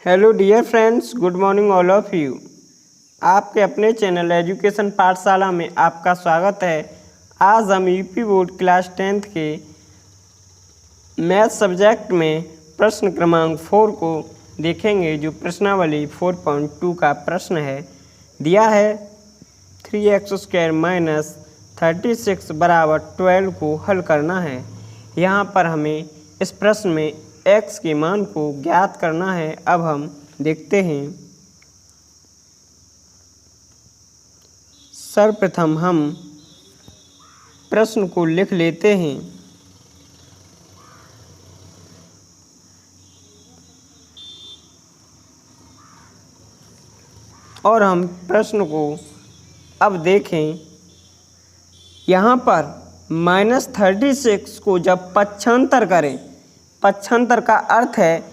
Hello dear friends, good morning all of you. आपके अपने channel education पाठशाला में आपका स्वागत है। आज हम यूपी बोर्ड क्लास 10th के मैथ सब्जेक्ट में प्रश्न क्रमांक 4 को देखेंगे, जो प्रश्नावली 4.2 का प्रश्न है। दिया है 3x² माइनस 36 बराबर 12 को हल करना है। यहाँ पर हमें इस प्रश्न में x के मान को ज्ञात करना है। अब हम देखते हैं। सर्वप्रथम हम प्रश्न को लिख लेते हैं। और हम प्रश्न को अब देखें। यहाँ पर -36 को जब पक्षांतर करें, पक्षांतर का अर्थ है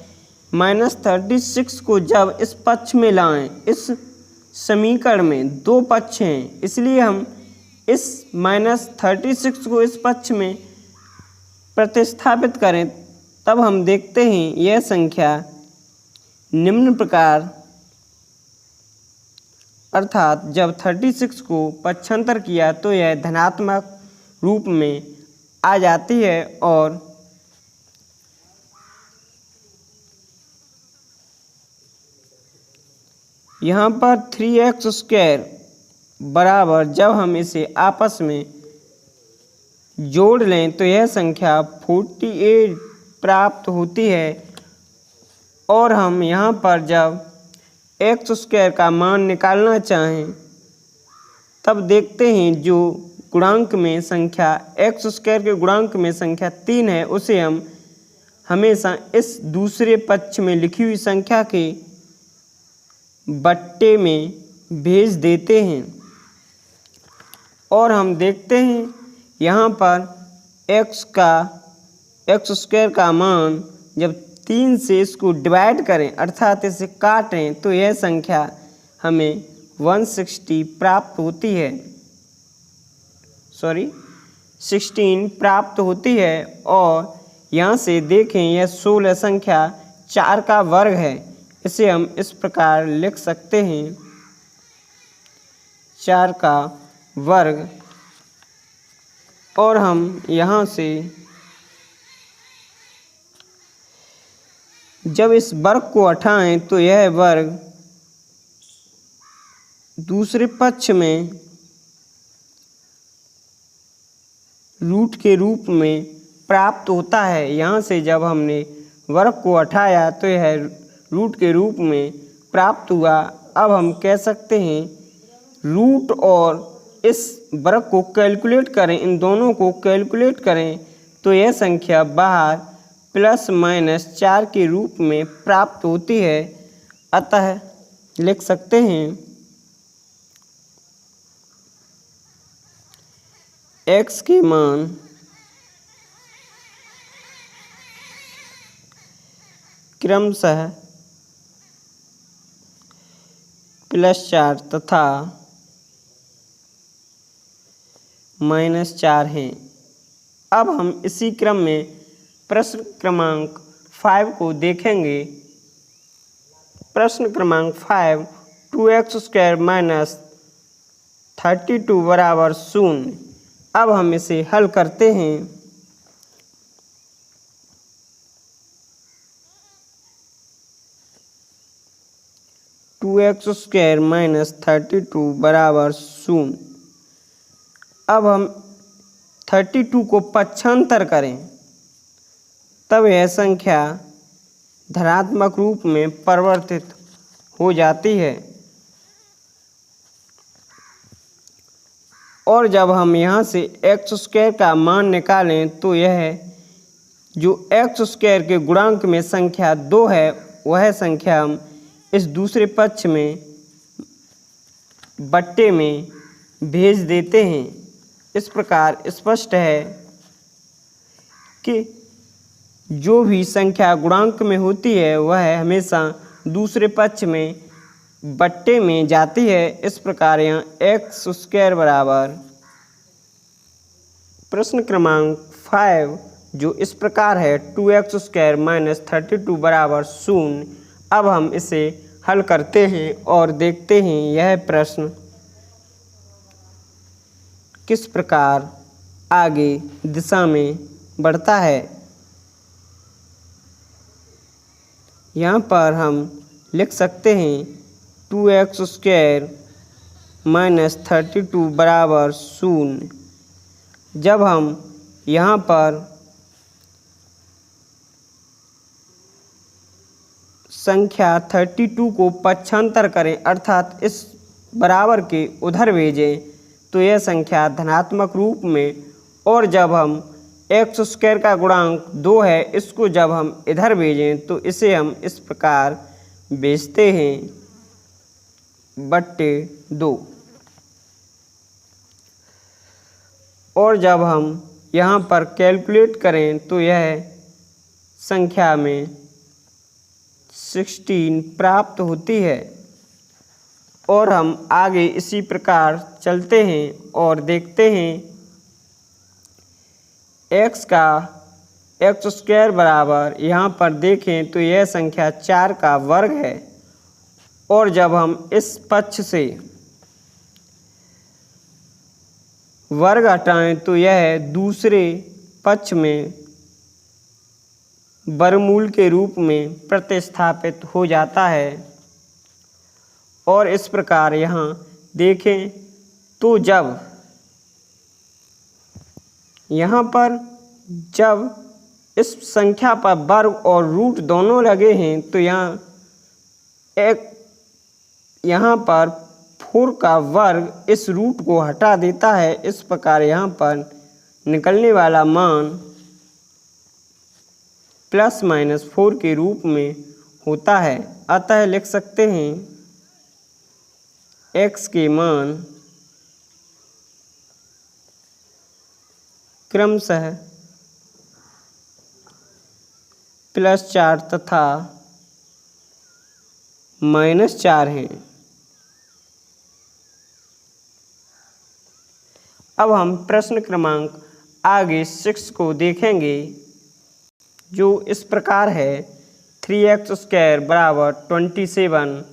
-36 को जब इस पक्ष में लाएं, इस समीकरण में दो पक्ष हैं, इसलिए हम इस -36 को इस पक्ष में प्रतिस्थापित करें, तब हम देखते हैं यह संख्या निम्न प्रकार, अर्थात जब 36 को पक्षांतर किया तो यह धनात्मक रूप में आ जाती है। और यहाँ पर 3x² बराबर जब हम इसे आपस में जोड़ लें तो यह संख्या 48 प्राप्त होती है। और हम यहाँ पर जब x² का मान निकालना चाहें, तब देखते हैं जो गुणांक में संख्या x² के गुणांक में संख्या 3 है, उसे हम हमेशा इस दूसरे पक्ष में लिखी हुई संख्या के बट्टे में भेज देते हैं। और हम देखते हैं यहाँ पर x² का मान जब 3 से इसको डिवाइड करें, अर्थात इसे काटें, तो यह संख्या हमें 160 प्राप्त होती है, 16 प्राप्त होती है। और यहाँ से देखें यह 16 संख्या 4 का वर्ग है, इसे हम इस प्रकार लिख सकते हैं 4 का वर्ग। और हम यहाँ से जब इस वर्ग को हटाएं तो यह वर्ग दूसरे पक्ष में रूट के रूप में प्राप्त होता है। यहाँ से जब हमने वर्ग को हटाया तो यह रूट के रूप में प्राप्त हुआ। अब हम कह सकते हैं रूट और इस वर्ग को कैलकुलेट करें, इन दोनों को कैलकुलेट करें तो यह संख्या बाहर ±4 के रूप में प्राप्त होती है। अतः लिख सकते हैं x के मान क्रमशः +4 तथा -4 हैं। अब हम इसी क्रम में प्रश्न क्रमांक 5 को देखेंगे। प्रश्न क्रमांक 5 2x² माइनस 32 बराबर 0। अब हम इसे हल करते हैं। टू x² माइनस 32 बराबर 0। अब हम 32 को पक्षांतर करें, तब यह संख्या धनात्मक रूप में परिवर्तित हो जाती है। और जब हम यहाँ से x² का मान निकालें तो यह जो x² के गुणांक में संख्या 2 है, वह संख्या हम इस दूसरे पक्ष में बट्टे में भेज देते हैं। इस प्रकार स्पष्ट है कि जो भी संख्या गुणांक में होती है वह हमेशा दूसरे पक्ष में बट्टे में जाती है। इस प्रकार यहाँ x² बराबर प्रश्न क्रमांक 5 जो इस प्रकार है 2x² माइनस 32 बराबर 0। अब हम इसे हल करते हैं और देखते हैं यह प्रश्न किस प्रकार आगे दिशा में बढ़ता है। यहाँ पर हम लिख सकते हैं 2x² - 32 बराबर 0। जब हम यहाँ पर संख्या 32 को पक्षांतर करें अर्थात इस बराबर के उधर भेजें तो यह संख्या धनात्मक रूप में, और जब हम x² का गुणांक 2 है इसको जब हम इधर भेजें तो इसे हम इस प्रकार भेजते हैं /2। और जब हम यहाँ पर कैलकुलेट करें तो यह संख्या में 16 प्राप्त होती है। और हम आगे इसी प्रकार चलते हैं और देखते हैं x² बराबर, यहाँ पर देखें तो यह संख्या 4 का वर्ग है। और जब हम इस पक्ष से वर्ग हटाएं तो यह दूसरे पक्ष में वर्गमूल के रूप में प्रतिस्थापित हो जाता है। और इस प्रकार यहाँ देखें तो जब यहाँ पर जब इस संख्या पर वर्ग और रूट दोनों लगे हैं तो यहाँ पर 4 का वर्ग इस रूट को हटा देता है। इस प्रकार यहाँ पर निकलने वाला मान ±4 के रूप में होता है। अतः लिख सकते हैं x के मान क्रमशः +4 तथा -4 हैं। अब हम प्रश्न क्रमांक आगे 6 को देखेंगे जो इस प्रकार है। 3x² बराबर 27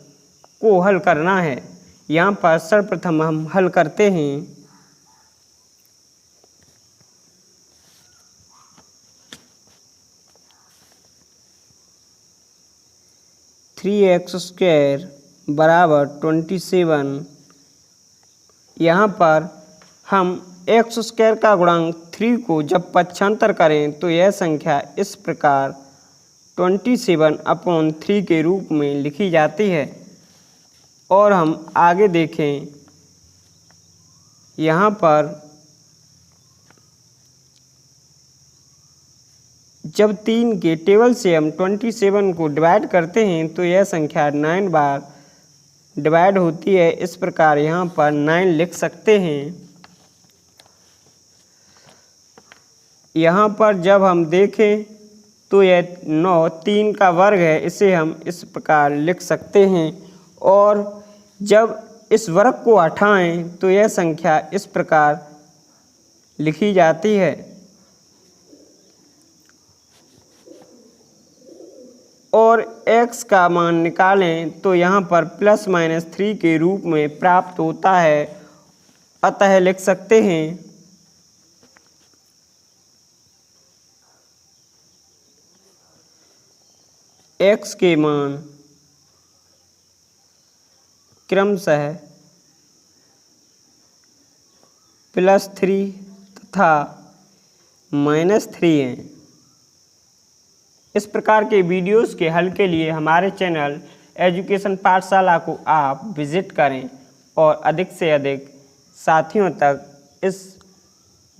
को हल करना है। यहाँ पर सर्वप्रथम हम हल करते हैं। (3x² बराबर 27) यहाँ पर हम x² का गुणांक 3 को जब पक्षांतर करें तो यह संख्या इस प्रकार 27/3 के रूप में लिखी जाती है। और हम आगे देखें, यहाँ पर जब 3 के टेबल से हम 27 को डिवाइड करते हैं तो यह संख्या 9 बार डिवाइड होती है। इस प्रकार यहाँ पर 9 लिख सकते हैं। यहाँ पर जब हम देखें तो यह 9 3 का वर्ग है, इसे हम इस प्रकार लिख सकते हैं। और जब इस वर्ग को हटाएं तो यह संख्या इस प्रकार लिखी जाती है। और x का मान निकालें तो यहाँ पर ±3 के रूप में प्राप्त होता है। अतः लिख सकते हैं x के मान क्रमशः +3 तथा -3 हैं। इस प्रकार के वीडियोस के हल के लिए हमारे चैनल एजुकेशन पाठशाला को आप विजिट करें और अधिक से अधिक साथियों तक इस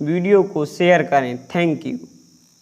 वीडियो को शेयर करें। Thank you.